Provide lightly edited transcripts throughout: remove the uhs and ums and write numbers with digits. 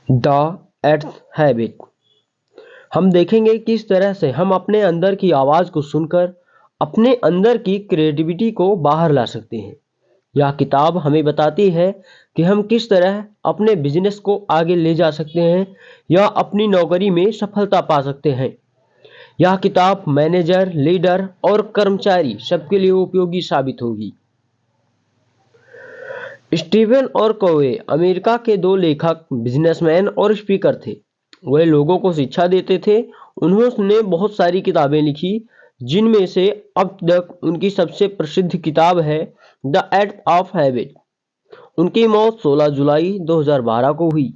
The eighth habit. हम देखेंगे किस तरह से हम अपने अंदर की आवाज़ को सुनकर अपने अंदर की क्रिएटिविटी को बाहर ला सकते हैं। यह किताब हमें बताती है कि हम किस तरह अपने बिजनेस को आगे ले जा सकते हैं या अपनी नौकरी में सफलता पा सकते हैं। यह किताब मैनेजर, लीडर और कर्मचारी सबके लिए उपयोगी साबित होगी। स्टीवन और कोवे अमेरिका के दो लेखक, बिजनेसमैन और स्पीकर थे। वे लोगों को शिक्षा देते थे। उन्होंने बहुत सारी किताबें लिखी, जिनमें से अब तक उनकी सबसे प्रसिद्ध किताब है द एट ऑफ हैबिट। उनकी मौत 16 जुलाई 2012 को हुई।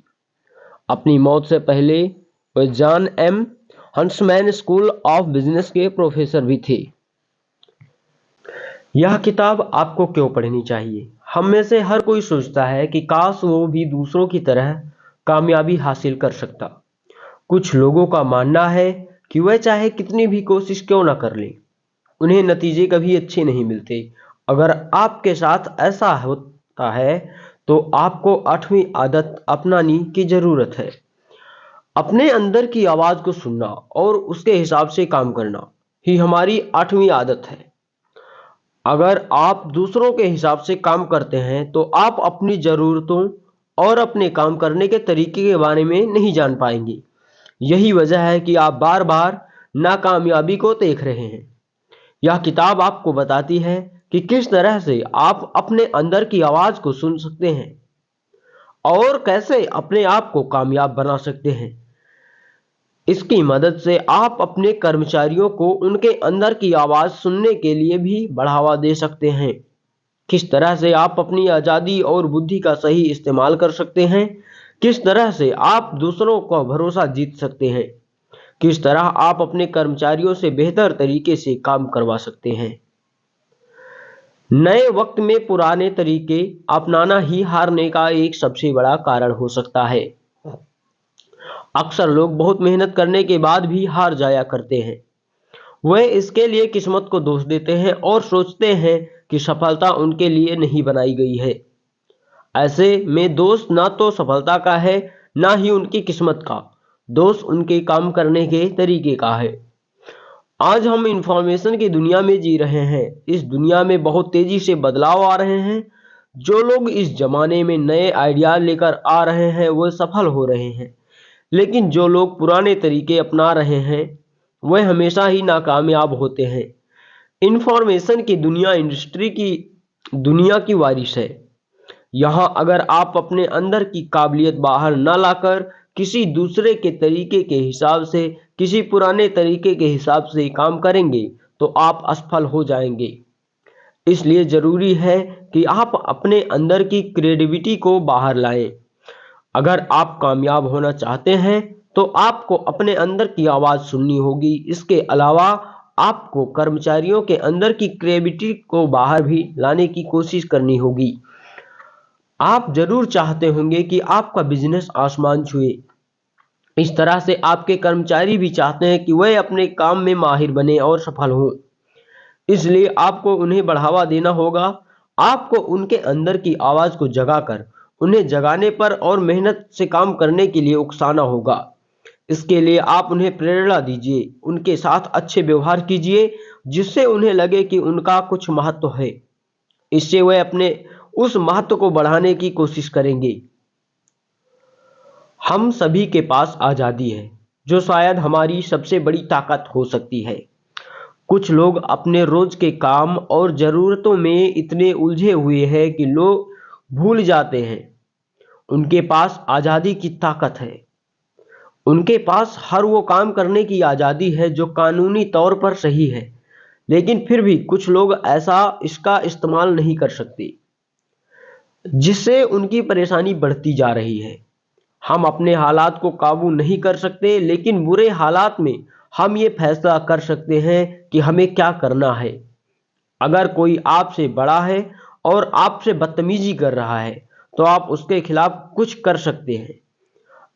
अपनी मौत से पहले वे John M Huntsman School of Business के प्रोफेसर भी थे। यह किताब आपको क्यों पढ़नी चाहिए? हम में से हर कोई सोचता है कि काश वो भी दूसरों की तरह कामयाबी हासिल कर सकता। कुछ लोगों का मानना है कि वह चाहे कितनी भी कोशिश क्यों ना कर लें, उन्हें नतीजे कभी अच्छे नहीं मिलते। अगर आपके साथ ऐसा होता है तो आपको 8वीं आदत अपनाने की जरूरत है। अपने अंदर की आवाज को सुनना और उसके हिसाब से काम करना ही हमारी 8वीं आदत है। अगर आप दूसरों के हिसाब से काम करते हैं तो आप अपनी ज़रूरतों और अपने काम करने के तरीके के बारे में नहीं जान पाएंगे। यही वजह है कि आप बार बार नाकामयाबी को देख रहे हैं। यह किताब आपको बताती है कि किस तरह से आप अपने अंदर की आवाज़ को सुन सकते हैं और कैसे अपने आप को कामयाब बना सकते हैं। इसकी मदद से आप अपने कर्मचारियों को उनके अंदर की आवाज़ सुनने के लिए भी बढ़ावा दे सकते हैं। किस तरह से आप अपनी आज़ादी और बुद्धि का सही इस्तेमाल कर सकते हैं। किस तरह से आप दूसरों का भरोसा जीत सकते हैं। किस तरह आप अपने कर्मचारियों से बेहतर तरीके से काम करवा सकते हैं। नए वक्त में पुराने तरीके अपनाना ही हारने का एक सबसे बड़ा कारण हो सकता है। अक्सर लोग बहुत मेहनत करने के बाद भी हार जाया करते हैं। वे इसके लिए किस्मत को दोष देते हैं और सोचते हैं कि सफलता उनके लिए नहीं बनाई गई है। ऐसे में दोष ना तो सफलता का है, ना ही उनकी किस्मत का। दोष उनके काम करने के तरीके का है। आज हम इंफॉर्मेशन की दुनिया में जी रहे हैं। इस दुनिया में बहुत तेजी से बदलाव आ रहे हैं। जो लोग इस जमाने में नए आइडिया लेकर आ रहे हैं वो सफल हो रहे हैं, लेकिन जो लोग पुराने तरीके अपना रहे हैं वह हमेशा ही नाकामयाब होते हैं। इंफॉर्मेशन की दुनिया इंडस्ट्री की दुनिया की वारिस है। यहाँ अगर आप अपने अंदर की काबिलियत बाहर न लाकर किसी दूसरे के तरीके के हिसाब से, किसी पुराने तरीके के हिसाब से काम करेंगे तो आप असफल हो जाएंगे। इसलिए ज़रूरी है कि आप अपने अंदर की क्रिएटिविटी को बाहर लाएं। अगर आप कामयाब होना चाहते हैं तो आपको अपने अंदर की आवाज़ सुननी होगी। इसके अलावा आपको कर्मचारियों के अंदर की क्रिएटिविटी को बाहर भी लाने की कोशिश करनी होगी। आप जरूर चाहते होंगे कि आपका बिजनेस आसमान छुए। इस तरह से आपके कर्मचारी भी चाहते हैं कि वह अपने काम में माहिर बने और सफल हों। इसलिए आपको उन्हें बढ़ावा देना होगा। आपको उनके अंदर की आवाज़ को जगाकर उन्हें जगाने पर और मेहनत से काम करने के लिए उकसाना होगा। इसके लिए आप उन्हें प्रेरणा दीजिए, उनके साथ अच्छे व्यवहार कीजिए, जिससे उन्हें लगे कि उनका कुछ महत्व है। इससे वे अपने उस महत्व को बढ़ाने की कोशिश करेंगे। हम सभी के पास आज़ादी है, जो शायद हमारी सबसे बड़ी ताकत हो सकती है। कुछ लोग अपने रोज के काम और ज़रूरतों में इतने उलझे हुए हैं कि लोग भूल जाते हैं उनके पास आज़ादी की ताकत है। उनके पास हर वो काम करने की आज़ादी है जो कानूनी तौर पर सही है, लेकिन फिर भी कुछ लोग ऐसा इसका इस्तेमाल नहीं कर सकते, जिससे उनकी परेशानी बढ़ती जा रही है। हम अपने हालात को काबू नहीं कर सकते, लेकिन बुरे हालात में हम ये फैसला कर सकते हैं कि हमें क्या करना है। अगर कोई आपसे बड़ा है और आपसे बदतमीजी कर रहा है तो आप उसके खिलाफ कुछ कर सकते हैं।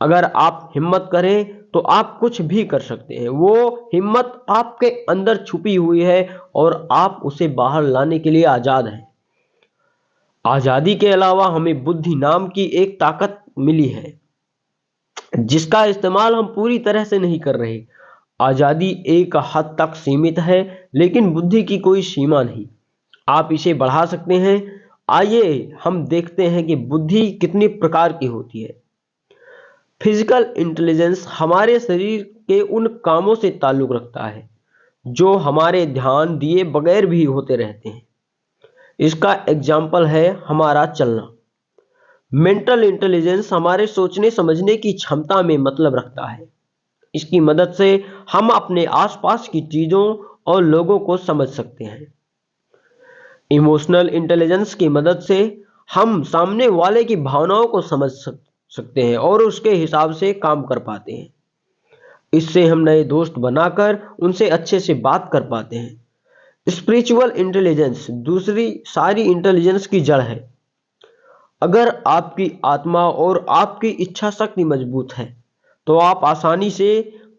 अगर आप हिम्मत करें तो आप कुछ भी कर सकते हैं। वो हिम्मत आपके अंदर छुपी हुई है और आप उसे बाहर लाने के लिए आज़ाद हैं। आज़ादी के अलावा हमें बुद्धि नाम की एक ताकत मिली है। जिसका इस्तेमाल हम पूरी तरह से नहीं कर रहे। आज़ादी एक हद तक सीमित है, लेकिन बुद्धि की कोई सीमा नहीं। आप इसे बढ़ा सकते हैं। आइए हम देखते हैं कि बुद्धि कितनी प्रकार की होती है। फिजिकल इंटेलिजेंस हमारे शरीर के उन कामों से ताल्लुक़ रखता है जो हमारे ध्यान दिए बगैर भी होते रहते हैं। इसका एग्जाम्पल है हमारा चलना। मेंटल इंटेलिजेंस हमारे सोचने समझने की क्षमता में मतलब रखता है। इसकी मदद से हम अपने आसपास की चीज़ों और लोगों को समझ सकते हैं। इमोशनल इंटेलिजेंस की मदद से हम सामने वाले की भावनाओं को समझ सकते हैं और उसके हिसाब से काम कर पाते हैं। इससे हम नए दोस्त बनाकर उनसे अच्छे से बात कर पाते हैं। स्पिरिचुअल इंटेलिजेंस दूसरी सारी इंटेलिजेंस की जड़ है। अगर आपकी आत्मा और आपकी इच्छा शक्ति मजबूत है तो आप आसानी से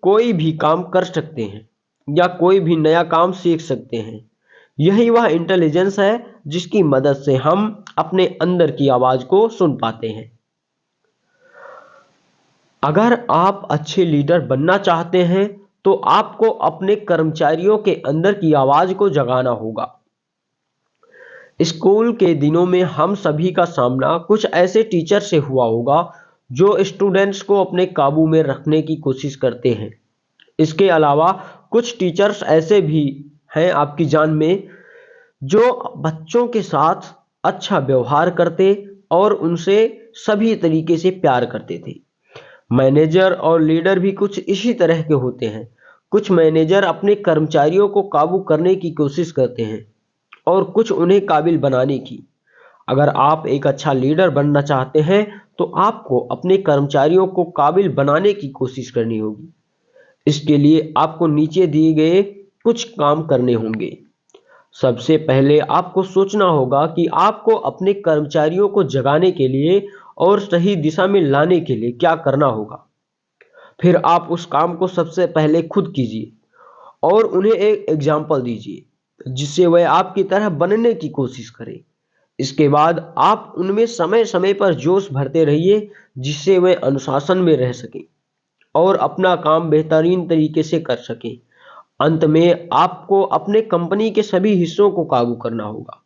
कोई भी काम कर सकते हैं या कोई भी नया काम सीख सकते हैं। यही वह इंटेलिजेंस है जिसकी मदद से हम अपने अंदर की आवाज को सुन पाते हैं। अगर आप अच्छे लीडर बनना चाहते हैं तो आपको अपने कर्मचारियों के अंदर की आवाज को जगाना होगा। स्कूल के दिनों में हम सभी का सामना कुछ ऐसे टीचर से हुआ होगा जो स्टूडेंट्स को अपने काबू में रखने की कोशिश करते हैं। इसके अलावा कुछ टीचर्स ऐसे भी हैं आपकी जान में जो बच्चों के साथ अच्छा व्यवहार करते और उनसे सभी तरीके से प्यार करते थे। मैनेजर और लीडर भी कुछ इसी तरह के होते हैं। कुछ मैनेजर अपने कर्मचारियों को काबू करने की कोशिश करते हैं और कुछ उन्हें काबिल बनाने की। अगर आप एक अच्छा लीडर बनना चाहते हैं तो आपको अपने कर्मचारियों को काबिल बनाने की कोशिश करनी होगी। इसके लिए आपको नीचे दिए गए कुछ काम करने होंगे। सबसे पहले आपको सोचना होगा कि आपको अपने कर्मचारियों को जगाने के लिए और सही दिशा में लाने के लिए क्या करना होगा। फिर आप उस काम को सबसे पहले खुद कीजिए और उन्हें एक एग्जाम्पल दीजिए जिससे वह आपकी तरह बनने की कोशिश करें। इसके बाद आप उनमें समय समय पर जोश भरते रहिए जिससे वे अनुशासन में रह सकें और अपना काम बेहतरीन तरीके से कर सकें। अंत में आपको अपने कंपनी के सभी हिस्सों को काबू करना होगा।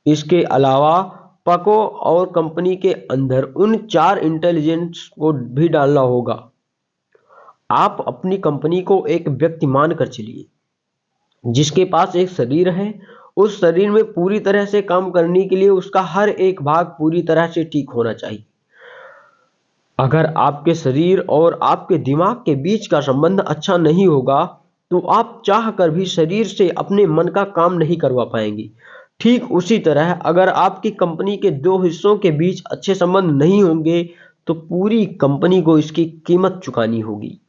इसके अलावा पको और कंपनी के अंदर उन 4 इंटेलिजेंस को भी डालना होगा। आप अपनी कंपनी को एक व्यक्ति मानकर चलिए जिसके पास एक शरीर है। उस शरीर में पूरी तरह से काम करने के लिए उसका हर एक भाग पूरी तरह से ठीक होना चाहिए। अगर आपके शरीर और आपके दिमाग के बीच का संबंध अच्छा नहीं होगा तो आप चाह कर भी शरीर से अपने मन का काम नहीं करवा पाएंगे। ठीक उसी तरह अगर आपकी कंपनी के 2 हिस्सों के बीच अच्छे संबंध नहीं होंगे तो पूरी कंपनी को इसकी कीमत चुकानी होगी।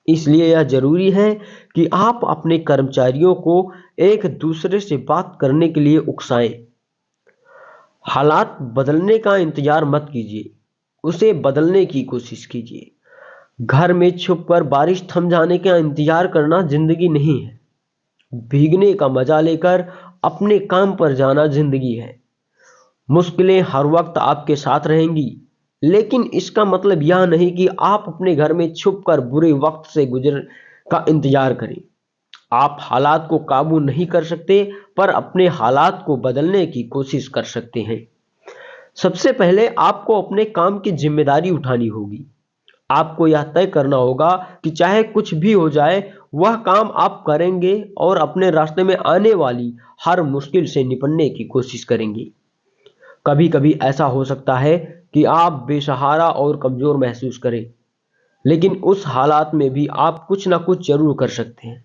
इसलिए यह जरूरी है कि आप अपने कर्मचारियों को एक दूसरे से बात करने के लिए उकसाएं। हालात बदलने का इंतजार मत कीजिए, उसे बदलने की कोशिश कीजिए। घर में छुपकर बारिश थम जाने का इंतजार करना जिंदगी नहीं है। भीगने का मजा लेकर अपने काम पर जाना जिंदगी है। मुश्किलें हर वक्त आपके साथ रहेंगी, लेकिन इसका मतलब यह नहीं कि आप अपने घर में छुपकर बुरे वक्त से गुजर का इंतजार करें। आप हालात को काबू नहीं कर सकते, पर अपने हालात को बदलने की कोशिश कर सकते हैं। सबसे पहले आपको अपने काम की जिम्मेदारी उठानी होगी। आपको यह तय करना होगा कि चाहे कुछ भी हो जाए, वह काम आप करेंगे और अपने रास्ते में आने वाली हर मुश्किल से निपटने की कोशिश करेंगे। कभी-कभी ऐसा हो सकता है कि आप बेसहारा और कमजोर महसूस करें, लेकिन उस हालात में भी आप कुछ ना कुछ जरूर कर सकते हैं।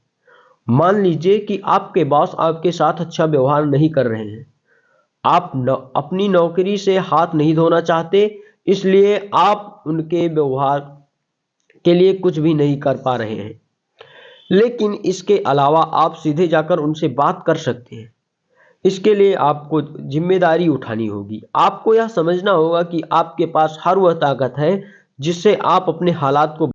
मान लीजिए कि आपके बॉस आपके साथ अच्छा व्यवहार नहीं कर रहे हैं। आप अपनी नौकरी से हाथ नहीं धोना चाहते, इसलिए आप उनके व्यवहार के लिए कुछ भी नहीं कर पा रहे हैं। लेकिन इसके अलावा आप सीधे जाकर उनसे बात कर सकते हैं। इसके लिए आपको जिम्मेदारी उठानी होगी। आपको यह समझना होगा कि आपके पास हर वह ताकत है जिससे आप अपने हालात को